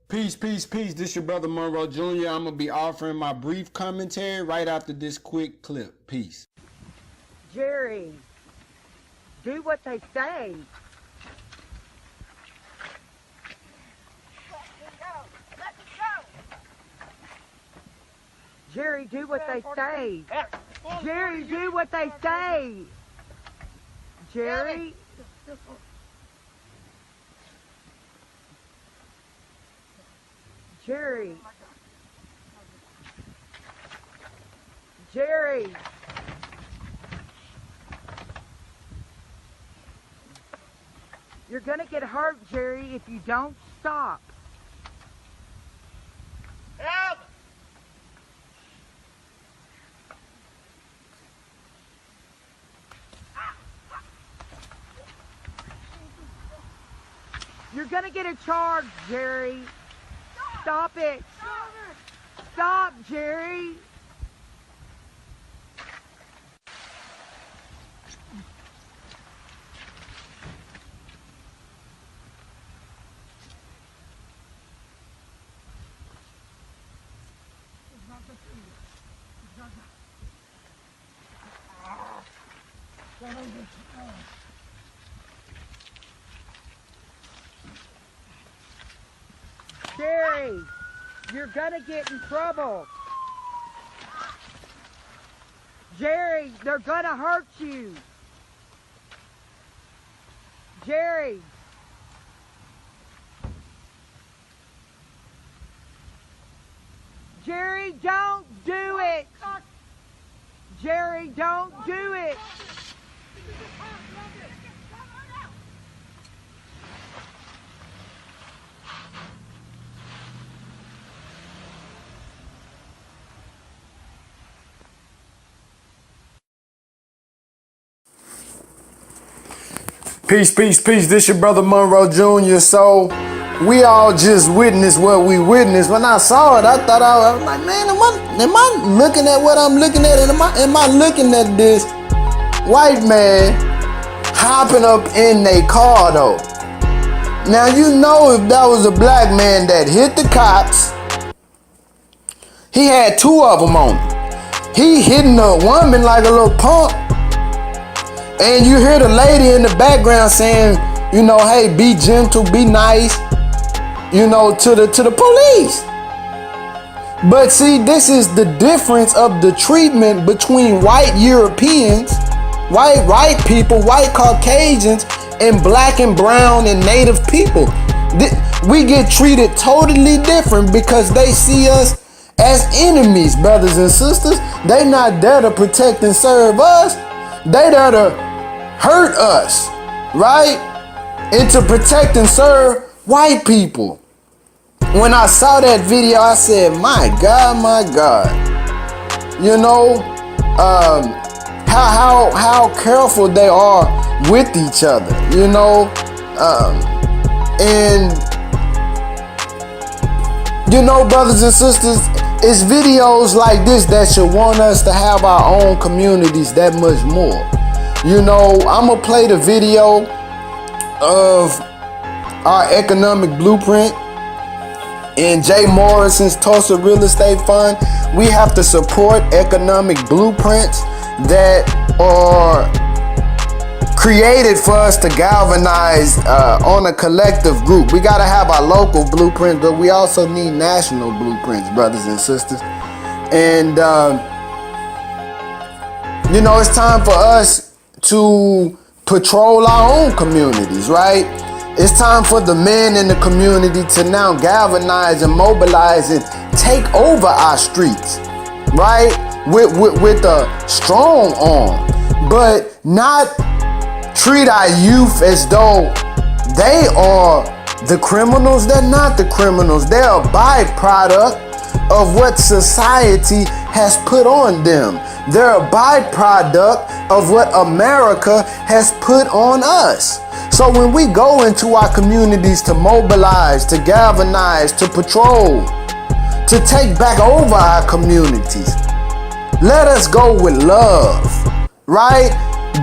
Peace, peace, peace. This your brother Monroe Jr. I'm going to be offering my brief commentary right after this quick clip. Peace. Jerry, do what they say. Jerry, do what they say. Jerry, do what they say. Jerry. Jerry. Jerry. You're going to get hurt, Jerry, if you don't stop. Help! You're going to get a charge, Jerry. Stop it. Stop, Jerry. Jerry, you're gonna get in trouble. Jerry, they're gonna hurt you. Jerry. Jerry, don't do it. Jerry, don't do it. Peace, peace, peace. This your brother Monroe Jr. So we all just witnessed what we witnessed. When I saw it, I thought I was like, man, am I looking at what I'm looking at? And am I looking at this white man hopping up in their car though? Now you know if that was a black man that hit the cops, he had two of them on him. He hitting a woman like a little punk. And you hear the lady in the background saying, you know, hey, be gentle, be nice, you know, to the police. But see, this is the difference of the treatment between white Europeans, white people, white Caucasians, and black and brown and native people. We get treated totally different because they see us as enemies, brothers and sisters. They not there to protect and serve us. They there to hurt us, right? And to protect and serve white people. When I saw that video, I said, my God, my God. You know, how careful they are with each other, you know? And, you know, brothers and sisters, it's videos like this that should want us to have our own communities that much more. You know, I'm going to play the video of our economic blueprint in Jay Morrison's Tulsa Real Estate Fund. We have to support economic blueprints that are created for us to galvanize on a collective group. We got to have our local blueprint, but we also need national blueprints, brothers and sisters. And, you know, it's time for us to patrol our own communities, right? It's time for the men in the community to now galvanize and mobilize and take over our streets, right? With a strong arm, but not treat our youth as though they are the criminals. They're not the criminals. They're a byproduct of what society has put on them. They're a byproduct of what America has put on us. So when we go into our communities to mobilize, to galvanize, to patrol, to take back over our communities, let us go with love, right?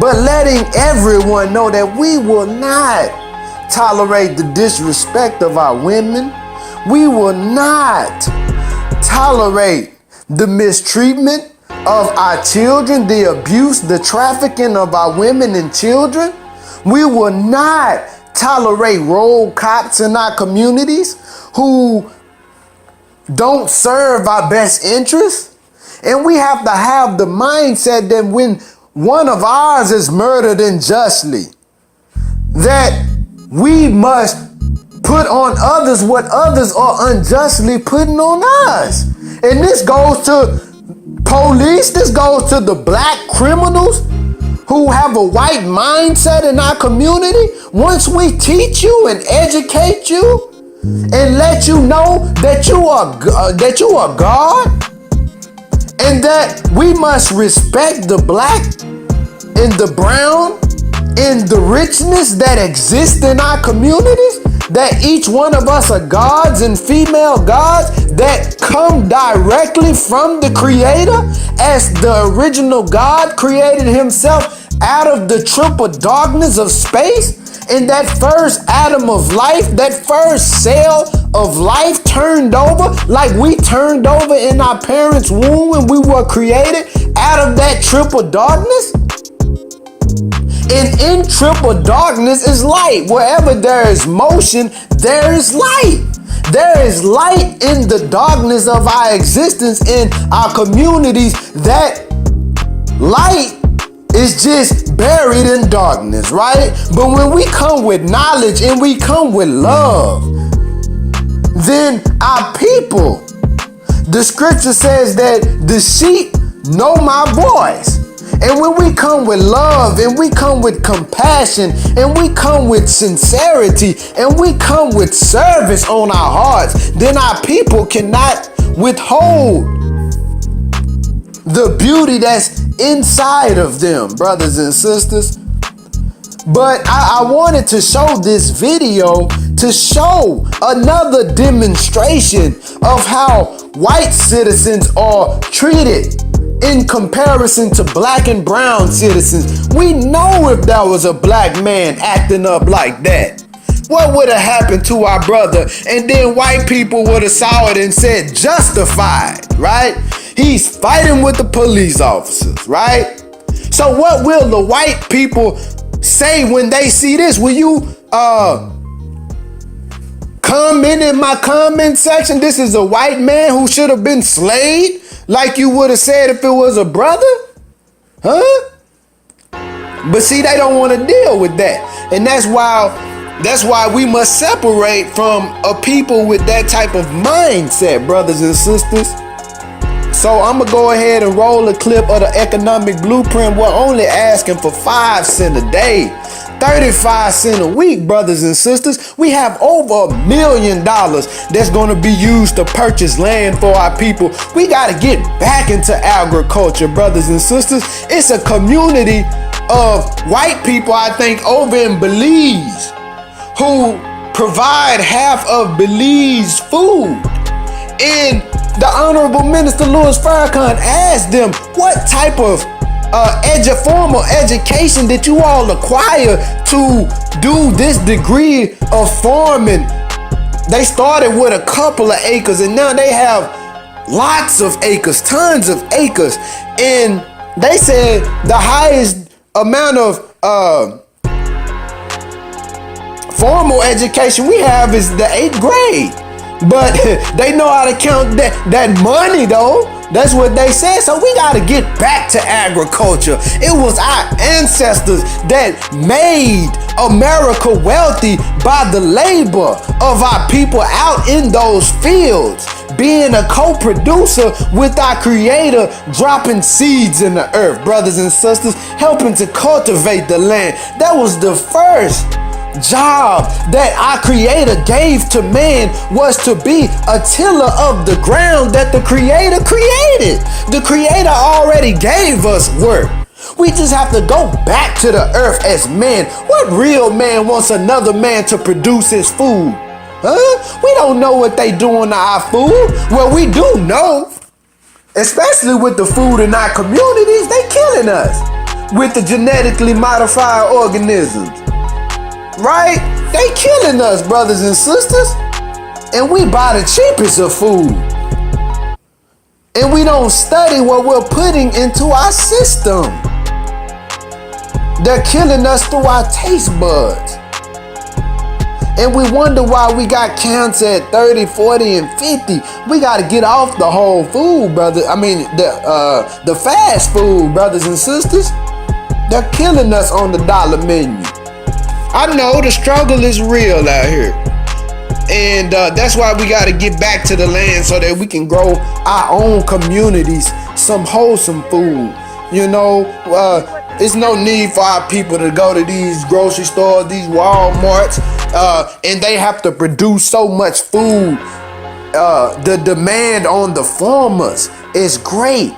But letting everyone know that we will not tolerate the disrespect of our women. We will not tolerate the mistreatment of our children, the abuse, the trafficking of our women and children. We will not tolerate rogue cops in our communities who don't serve our best interests. And we have to have the mindset that when one of ours is murdered unjustly, that we must put on others what others are unjustly putting on us. And this goes to police, this goes to the black criminals who have a white mindset in our community. Once we teach you and educate you and let you know that you are God, and that we must respect the black and the brown and the richness that exists in our communities, that each one of us are gods and female gods that come directly from the Creator, as the original God created himself out of the triple darkness of space. And that first atom of life, that first cell of life turned over like we turned over in our parents' womb when we were created out of that triple darkness. And in triple darkness is light. Wherever there is motion, there is light. There is light in the darkness of our existence in our communities. That light is just buried in darkness, right? But when we come with knowledge and we come with love, then our people, the scripture says that the sheep know my voice. And when we come with love and we come with compassion and we come with sincerity and we come with service on our hearts, then our people cannot withhold the beauty that's inside of them, brothers and sisters. But I wanted to show this video to show another demonstration of how white citizens are treated in comparison to black and brown citizens. We know if there was a black man acting up like that, what would have happened to our brother? And then white people would have saw it and said justified, right? He's fighting with the police officers, right? So what will the white people say when they see this? Will you comment in my comment section, this is a white man who should have been slayed, like you would have said if it was a brother? Huh? But see, they don't want to deal with that. And that's why we must separate from a people with that type of mindset, brothers and sisters. So I'm going to go ahead and roll a clip of the economic blueprint. We're only asking for 5 cents a day, 35 cents a week, brothers and sisters. We have over $1 million that's going to be used to purchase land for our people. We got to get back into agriculture, brothers and sisters. It's a community of white people, I think, over in Belize, who provide half of Belize food. And the Honorable Minister Louis Farrakhan asked them, what type of formal education did you all acquire to do this degree of farming? They started with a couple of acres and now they have lots of acres, tons of acres. And they said the highest amount of formal education we have is the 8th grade. But they know how to count that money though. That's what they said. So we got to get back to agriculture. It was our ancestors that made America wealthy by the labor of our people out in those fields, being a co-producer with our Creator, dropping seeds in the earth, brothers and sisters, helping to cultivate the land. That was the first job that our Creator gave to man, was to be a tiller of the ground that the Creator created. The Creator already gave us work. We just have to go back to the earth as man. What real man wants another man to produce his food? Huh? We don't know what they doing to our food. Well, we do know, especially with the food in our communities, they killing us with the genetically modified organisms. Right? They killing us, brothers and sisters. and we buy the cheapest of food. And we don't study what we're putting into our system. They're killing us through our taste buds. And we wonder why we got cancer at 30, 40, and 50. We got to get off the whole food, brother. I mean, the fast food, brothers and sisters. They're killing us on the dollar menu. I know the struggle is real out here. And that's why we got to get back to the land so that we can grow our own communities some wholesome food. You know, there's no need for our people to go to these grocery stores, these Walmarts, and they have to produce so much food. The demand on the farmers is great,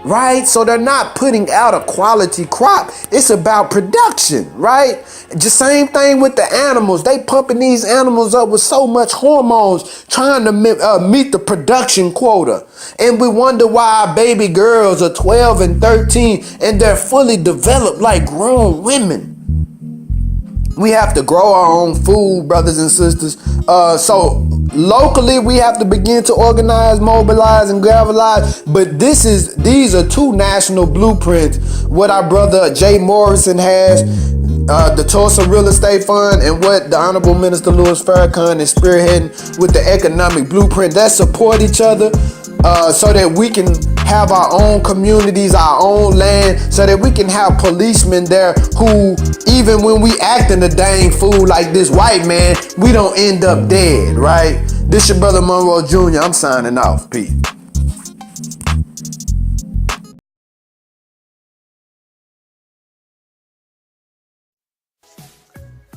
right? So they're not putting out a quality crop. It's about production, right? Just same thing with the animals. They pumping these animals up with so much hormones, trying to meet the production quota. And we wonder why our baby girls are 12 and 13 and they're fully developed like grown women. We have to grow our own food, brothers and sisters. So locally, we have to begin to organize, mobilize, and galvanize. But these are two national blueprints. What our brother Jay Morrison has, the Tulsa Real Estate Fund, and what the Honorable Minister Louis Farrakhan is spearheading with the economic blueprint that support each other. So that we can have our own communities, our own land, so that we can have policemen there who, even when we acting a dang fool like this white man, we don't end up dead, right? This your brother Monroe Jr. I'm signing off. Peace.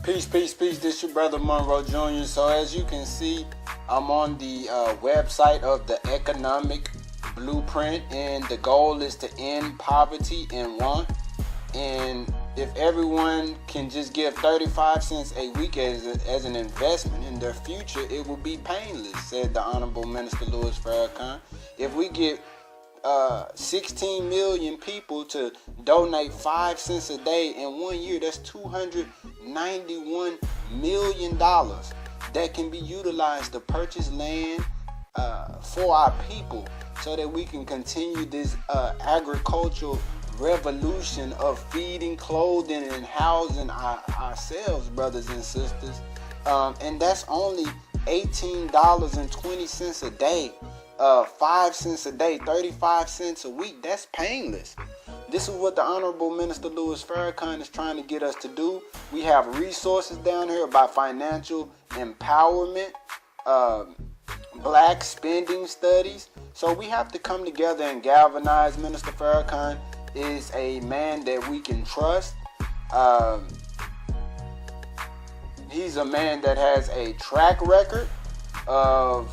Peace. This your brother Monroe Jr. So as you can see, I'm on the website of the economic blueprint, and the goal is to end poverty and want. And if everyone can just give 35 cents a week as an investment in their future, it will be painless, said the Honorable Minister Louis Farrakhan. If we get 16 million people to donate 5 cents a day in 1 year, that's $291 million that can be utilized to purchase land for our people, so that we can continue this agricultural revolution of feeding, clothing, and housing ourselves, brothers and sisters. And that's only $18.20 a day, 5 cents a day, 35 cents a week. That's painless. This is what the Honorable Minister Louis Farrakhan is trying to get us to do. We have resources down here about financial empowerment, black spending studies. So we have to come together and galvanize. Minister Farrakhan is a man that we can trust. He's a man that has a track record of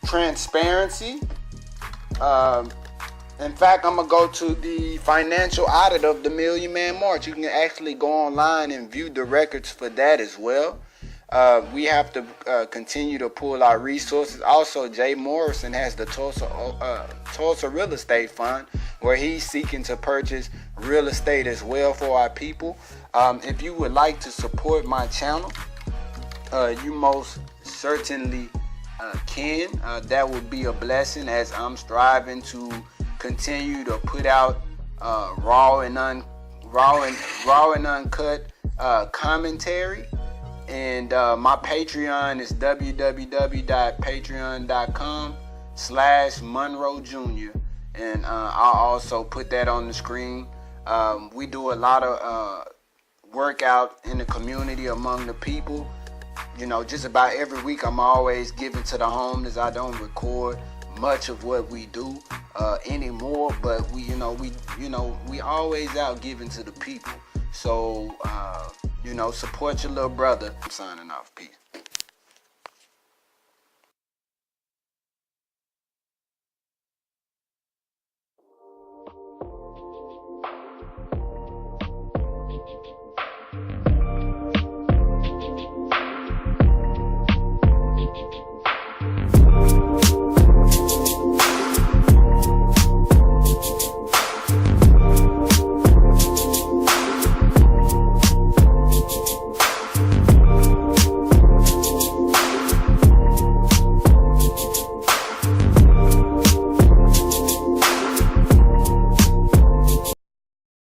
transparency. In fact, I'm going to go to the financial audit of the Million Man March. You can actually go online and view the records for that as well. We have to continue to pull our resources. Also, Jay Morrison has the Tulsa Real Estate Fund, where he's seeking to purchase real estate as well for our people. If you would like to support my channel, you most certainly can. That would be a blessing, as I'm striving to continue to put out raw and uncut commentary. And my Patreon is www.patreon.com/Monroe Jr. And I'll also put that on the screen. We do a lot of work out in the community among the people. You know, just about every week I'm always giving to the homeless. I don't record much of what we do anymore, but we always out giving to the people. So support your little brother. I'm signing off. Peace.